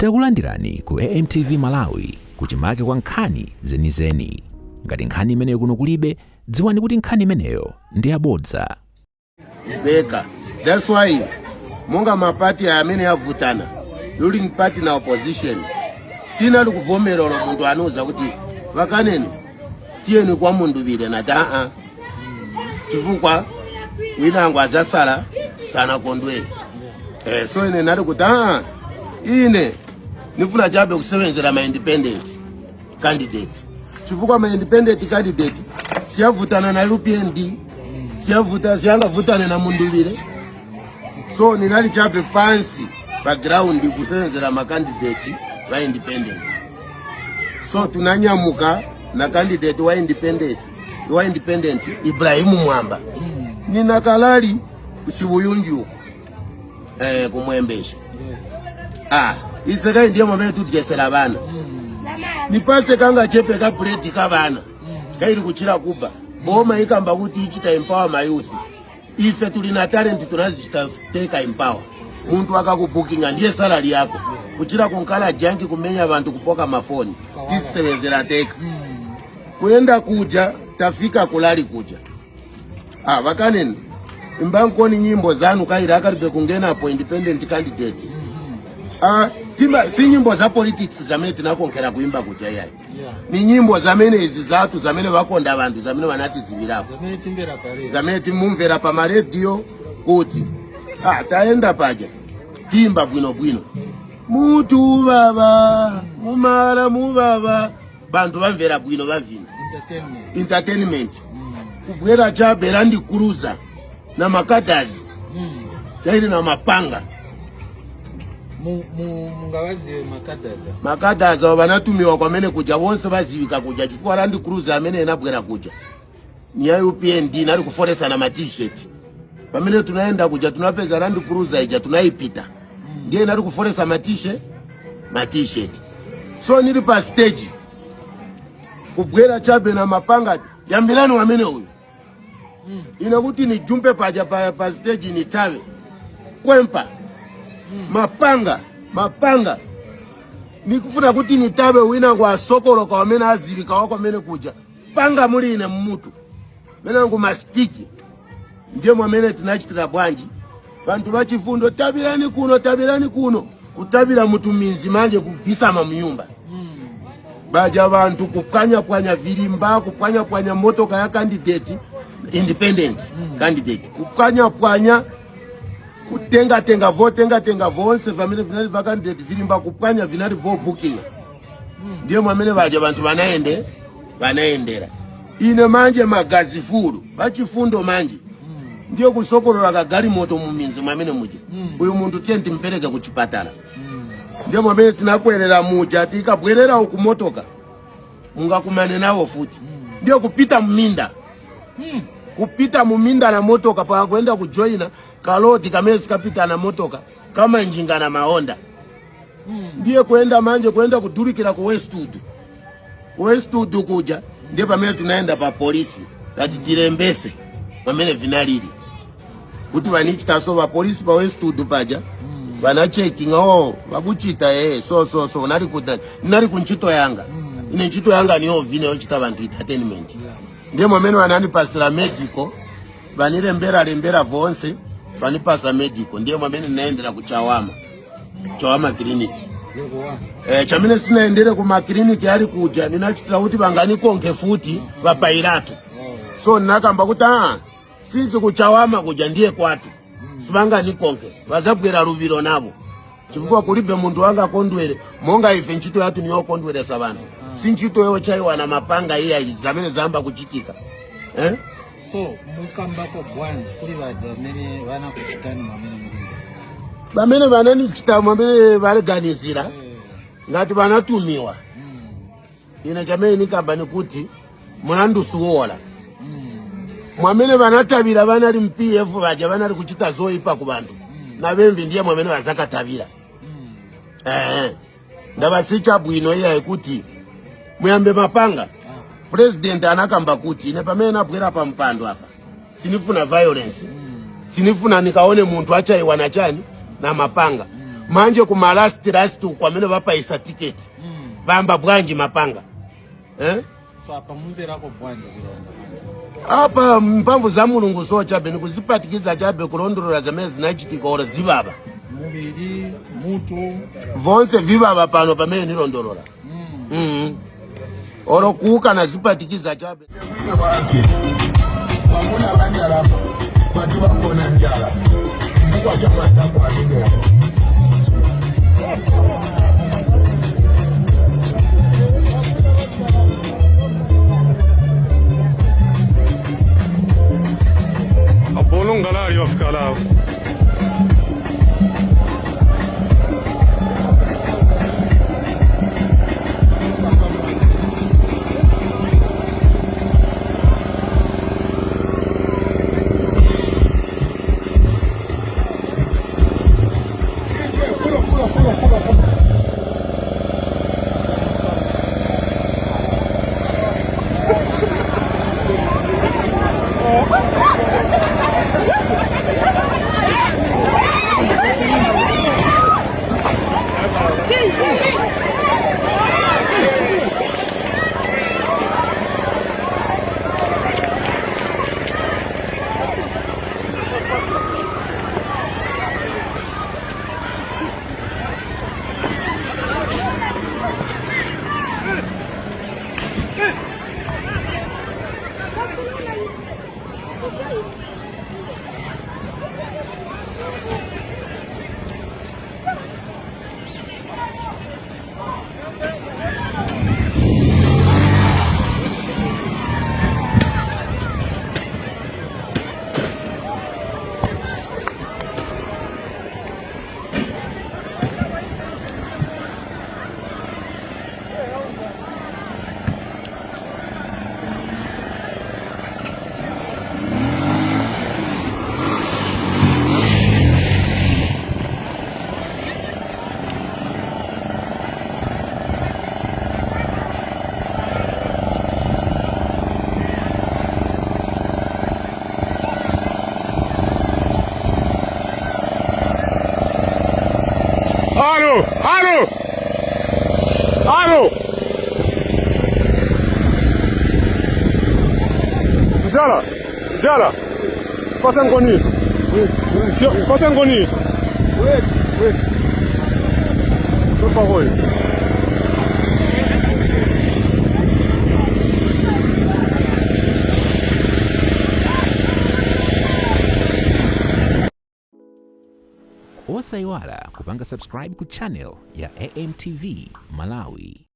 Takulandirani ku AMTV Malawi kuchimake kwa nkhani zenizeni. Ngati nkhani imeneyo kuno kulibe, dziwani kuti nkhani imeneyo ndi yabodza. Beka. That's why monga mapati amene yavutana, ruling party na opposition, sina lukuvomera olo muntu anuza kuti vakaneni tiyeni kwa mundu vile na daa chifukwa winangu azasala sana kondwele. So ine nali kuti ine nifuna chabe kusebenzera ma independent candidate. Chifukwa ma independent candidate siyavutana na UPND, siyangavutana na mundu vile. So ninali chabe pansi background kusebenzera ma candidate wa independent. So tunanyamuka na candidate wa independent Ibrahimu Mwamba. Nina kalali usibuyunju kumwembesha. Itseka ndiye mwame tutikesela bana. Nipase kanga chepe ka plate ka bana. Kairi kuchira kuba. Boma ikamba kuti ichita empower my youth. Ife tulina talent tunazishita take empower. Muntu akakubukinga ndiye salary yako. Kuchira kunkala janki kumenya abantu kupoka mafoni. Tisebenzera teka. Kuenda kuja tafika kulali kuja. Vakaneni imbankoni nyimbo zanu kaira akaribe kungena hapo independent candidate. Timba si nyimbo za politics zamene tinakonkera kuimba kuja yayi. Ni nyimbo zamene izi zatu zamene vakonda abantu zamene vanati zivilako. Zamene timumvera pa radio kuti taenda paja timba bwino bwino. Mutu baba mumala mubaba bantu bamvera bwino bavina. Entertainment. Kubwera chabe Land Cruiser na makadazi. Chairi na mapanga. Mungawazi makadaza. Makadaza wanatumiwa kwa mene kuja wonse bazivika kuja chifukwa Land Cruiser amene enabwera kuja. Nya UPND nali kuforesa na ma-t-shirt. Pamene tunaenda kuja tunapeza Land Cruiser ija tunaipita. Ndiye nali kuforesa ma-t-shirt. So nili pa stage. Kubwera chabe na mapanga yambirani wamene huyu. Inakuti ni jumpe paja pa stage ni tawe. Kwempa. Mapanga. Nikufuna kuti ni tawe wina kwa sokolo kwa wamene azivika wako wamene kuja. Panga muli ine mmutu. Mena ngu mastiki. Ndiye mwamene tunachitira bwanji. Bantu bachifundo tabirani kuno. Kutabira mutu minzi manje kupisa mamuyumba. Baja bantu kupanya vilimba, kupanya motoka ya candidate independent candidate. Kupanya kutenga vonse family vinali va candidate vilimba kupanya vinali vo booking. Ndiye mwamene baja bantu banaendera. Ine manje magazi fulu, bachifundo manje. Ndiye kusokolola kagari moto muminzi mwamene muje. Uyu muntu tenti mpereke kuchipatala. Ndiye mwamene tinakwerera muja tikabwerera ukumotoka mungakumane nawo futi. Ndiye kupita muminda. Kupita muminda na motoka pa kwenda kujoina kaloti kamezi kapita na motoka kama njinga na mahonda. Ndiye kwenda manje kwenda kudurikira ku Westwood kuja. Ndiye pamene tunaenda pa polisi kati tirembese pamene vinalili kuti vanichita so va polisi pa Westwood paja vana checking vakuchita so nari kunchito yanga ine nchito yanga niyo vine yochita vantu entertainment. Ndiye mwamene vananipasira medical vanilembera vonse vanipasa medical. Ndiye mwamene naendera kuchawama clinic. Chamene sinaendere kuma clinic yali kuja ninachitira kuti vanganikonke futi vapairatu. So nakamba kuti sinzi kuchawama kuja ndiye kwatu sibanga nikonke vazabwera ruviro nabo chifukwa kulibe mundu wanga kondwere monga ife nchito yatu niyo kondweresa vantu si nchito yo chaiwa na mapanga iya zamene zamba kuchitika. So mukambako bwanji kuli vaja mene vana kuchitani mwamene mugindisa bamene vanani kuchita mwamene valiganizira ngati vanatumiwa. Ine chamene nikamba nikuti munandusuwola mwamene vanatabira vanali MPF vaja vanali kuchita zoipa ku bantu na bemvi ndiye mwamene vazakatabira. Ndabasicha bwino iya ekuti muyambe mapanga. President anakamba kuti ine pamene nabwera pa mpando hapa sinifuna violence. Sinifuna nikaone muntu achaiwa na chani na mapanga. manje kuma last kwamene vapaisa tiketi vamba bwanji mapanga so apa mumverako bwanji kulonda apa mpamvu za mulungu so chabe nikuzipatikiza chabe kulondolola zamene zinachitika ora zivava mubiri mutu vonse vivava pano pamene nilondolola oro kuuka na zipatikiza chabe wamuna banjala batu bakona njala kwa chama cha kwa ndio Apolo ngala yofkala Allo! Jala! Se passando com isso? Se passando com isso? Wait. Por favor. Osaiwala kupanga subscribe ku channel ya AMTV Malawi.